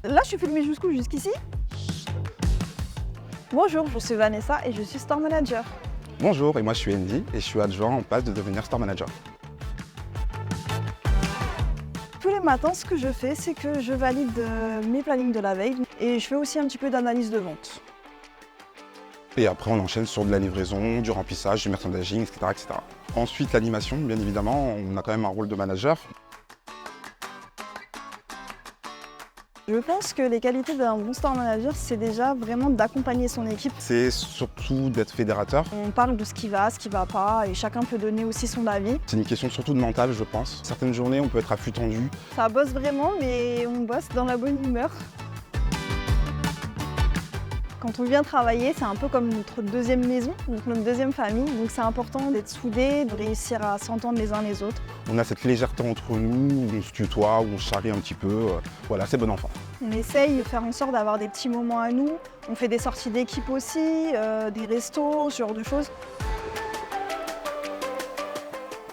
Là, je suis filmée jusqu'ici. Bonjour, je suis Vanessa et je suis Store Manager. Bonjour, et moi je suis Andy et je suis adjoint en passe de devenir Store Manager. Tous les matins, ce que je fais, c'est que je valide mes plannings de la veille et je fais aussi un petit peu d'analyse de vente. Et après on enchaîne sur de la livraison, du remplissage, du merchandising, etc., etc. Ensuite l'animation, bien évidemment, on a quand même un rôle de manager. Je pense que les qualités d'un bon Store Manager, c'est déjà vraiment d'accompagner son équipe. C'est surtout d'être fédérateur. On parle de ce qui va pas et chacun peut donner aussi son avis. C'est une question surtout de mental, je pense. Certaines journées, on peut être à flux tendu. Ça bosse vraiment, mais on bosse dans la bonne humeur. Quand on vient travailler, c'est un peu comme notre deuxième maison, donc notre deuxième famille. Donc c'est important d'être soudés, de réussir à s'entendre les uns les autres. On a cette légèreté entre nous, où on se tutoie, où on se charrie un petit peu. Voilà, c'est bon enfant. On essaye de faire en sorte d'avoir des petits moments à nous. On fait des sorties d'équipe aussi, des restos, ce genre de choses.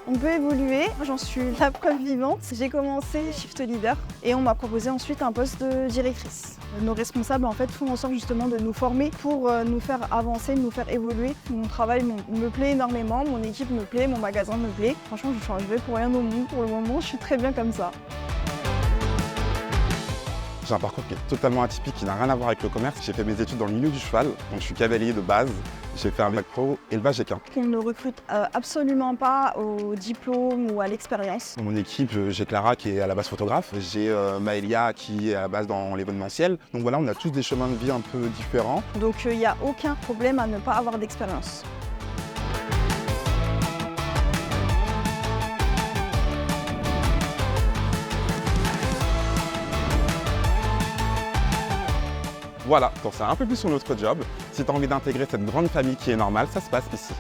On peut évoluer, j'en suis la preuve vivante. J'ai commencé shift leader et on m'a proposé ensuite un poste de directrice. Nos responsables en fait font en sorte justement de nous former pour nous faire avancer, nous faire évoluer. Mon travail me plaît énormément, mon équipe me plaît, mon magasin me plaît. Franchement, je ne changerai pour rien au monde. Pour le moment, je suis très bien comme ça. J'ai un parcours qui est totalement atypique, qui n'a rien à voir avec le commerce. J'ai fait mes études dans le milieu du cheval, donc je suis cavalier de base. J'ai fait un bac pro élevage équin. On ne recrute absolument pas au diplôme ou à l'expérience. Dans mon équipe, j'ai Clara qui est à la base photographe, j'ai Maëlia qui est à la base dans l'événementiel. Donc voilà, on a tous des chemins de vie un peu différents. Donc il n'y a aucun problème à ne pas avoir d'expérience. Voilà, t'en sais un peu plus sur notre job. Si tu as envie d'intégrer cette grande famille qui est normale, ça se passe ici.